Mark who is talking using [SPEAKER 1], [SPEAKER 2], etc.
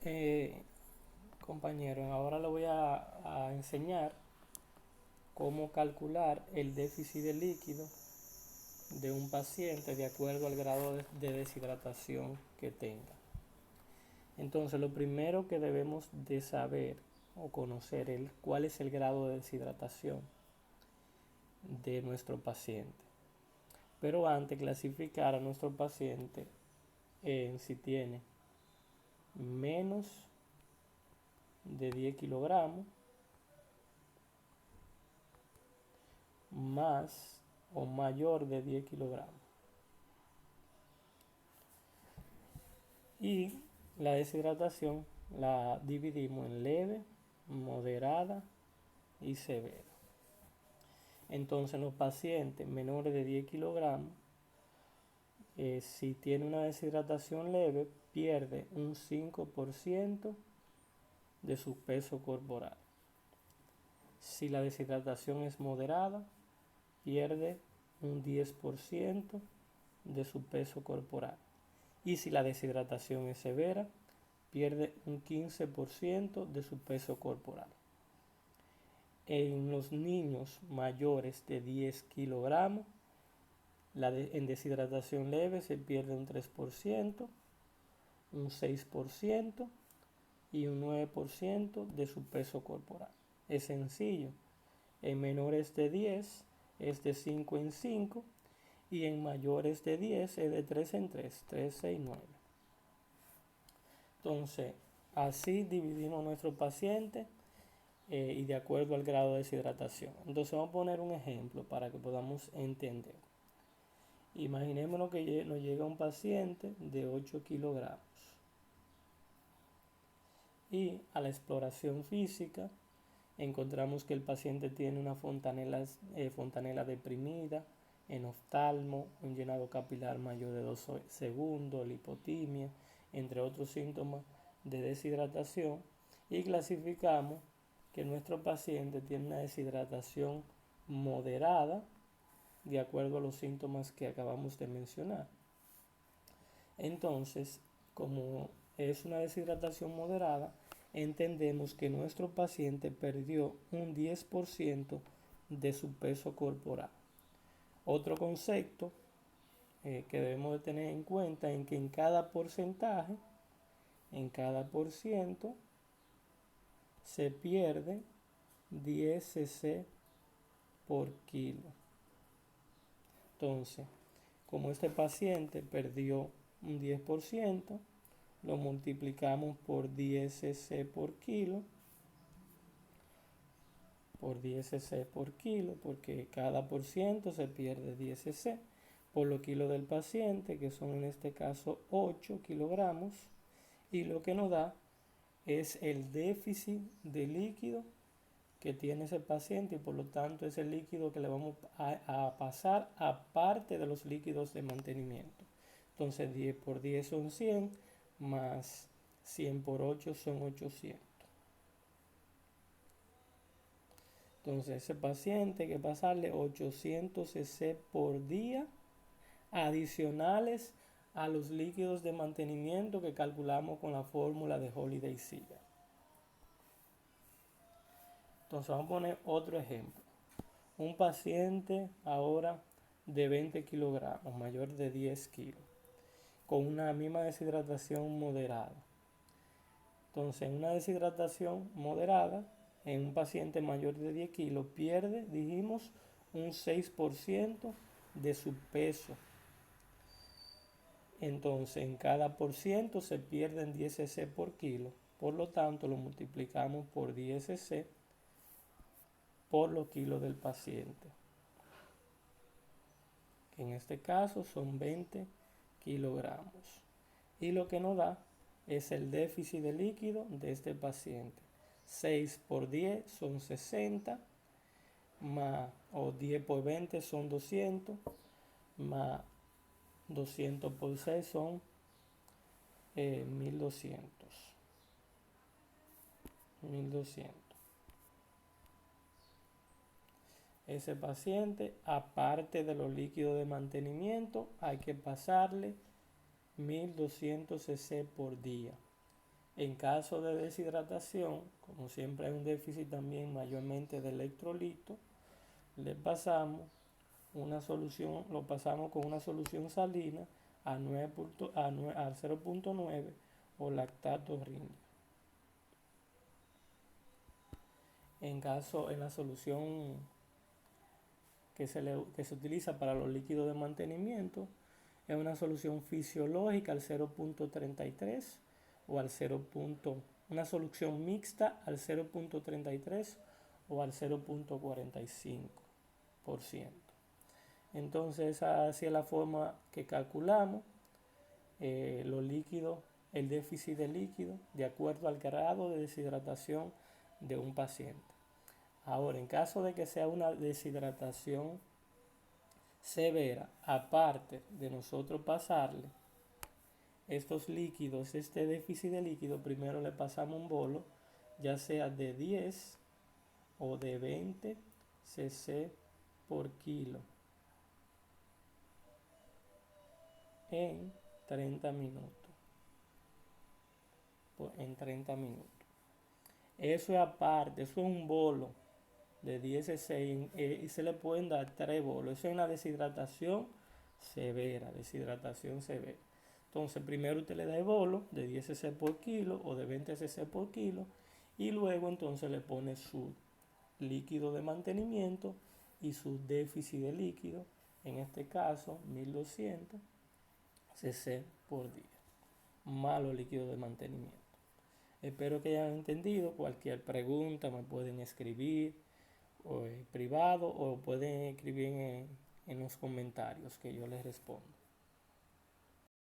[SPEAKER 1] Eh, Compañero, ahora le voy a enseñar cómo calcular el déficit de líquido de un paciente de acuerdo al grado de deshidratación que tenga. Entonces, lo primero que debemos de saber o conocer es cuál es el grado de deshidratación de nuestro paciente. Pero antes clasificar a nuestro paciente en si tiene menos de 10 kilogramos, más o mayor de 10 kilogramos. Y la deshidratación la dividimos en leve, moderada y severa. Entonces, en los pacientes menores de 10 kilogramos, si tiene una deshidratación leve, pierde un 5% de su peso corporal. Si la deshidratación es moderada, pierde un 10% de su peso corporal. Y si la deshidratación es severa, pierde un 15% de su peso corporal. En los niños mayores de 10 kilogramos, en deshidratación leve se pierde un 3%, un 6% y un 9% de su peso corporal. Es sencillo. En menores de 10 es de 5 en 5 y en mayores de 10 es de 3 en 3, 3, 6, 9. Entonces, así dividimos nuestro paciente y de acuerdo al grado de deshidratación. Entonces vamos a poner un ejemplo para que podamos entender. Imaginémonos que nos llega un paciente de 8 kilogramos y a la exploración física encontramos que el paciente tiene una fontanela deprimida, enoftalmo, un llenado capilar mayor de 2 segundos, lipotimia, entre otros síntomas de deshidratación, y clasificamos que nuestro paciente tiene una deshidratación moderada de acuerdo a los síntomas que acabamos de mencionar. Entonces, como es una deshidratación moderada, entendemos que nuestro paciente perdió un 10% de su peso corporal. Otro concepto que debemos de tener en cuenta es que en cada porcentaje, en cada por ciento, se pierde 10 cc por kilo. Entonces, como este paciente perdió un 10%, lo multiplicamos por 10 cc por kilo, porque cada por ciento se pierde 10 cc, por los kilos del paciente, que son en este caso 8 kilogramos, y lo que nos da es el déficit de líquido que tiene ese paciente, y por lo tanto es el líquido que le vamos a pasar aparte de los líquidos de mantenimiento. Entonces 10 por 10 son 100, más 100 por 8 son 800. Entonces ese paciente hay que pasarle 800 cc por día adicionales a los líquidos de mantenimiento que calculamos con la fórmula de Holiday-Sigar. Entonces vamos a poner otro ejemplo. Un paciente ahora de 20 kilogramos, mayor de 10 kilos, con una misma deshidratación moderada. Entonces, en una deshidratación moderada, en un paciente mayor de 10 kilos, pierde, dijimos, un 6% de su peso. Entonces, en cada por ciento se pierden 10 cc por kilo. Por lo tanto, lo multiplicamos por 10 cc por los kilos del paciente, que en este caso son 20 kilogramos. Y lo que nos da es el déficit de líquido de este paciente. 6 por 10 son 60, más, o 10 por 20 son 200, más 200 por 6 son 1200. 1200. Ese paciente, aparte de los líquidos de mantenimiento, hay que pasarle 1200 cc por día. En caso de deshidratación, como siempre hay un déficit también mayormente de electrolitos, le pasamos una solución, lo pasamos con una solución salina a 0.9 o lactato rinde. En la solución que se utiliza para los líquidos de mantenimiento, es una solución fisiológica al 0.33 o al 0. Una solución mixta al 0.33 o al 0.45%. Entonces, así es la forma que calculamos los líquidos, el déficit de líquido, de acuerdo al grado de deshidratación de un paciente. Ahora, en caso de que sea una deshidratación severa, aparte de nosotros pasarle estos líquidos, este déficit de líquido, primero le pasamos un bolo, ya sea de 10 o de 20 cc por kilo en 30 minutos. En 30 minutos. Eso es aparte, eso es un bolo de 10 cc y se le pueden dar 3 bolos. Eso es una deshidratación severa, Entonces, primero usted le da el bolo de 10 cc por kilo o de 20 cc por kilo y luego entonces le pone su líquido de mantenimiento y su déficit de líquido, en este caso 1200 cc por día, más los líquidos de mantenimiento. Espero que hayan entendido. Cualquier pregunta me pueden escribir o privado o pueden escribir en los comentarios que yo les respondo.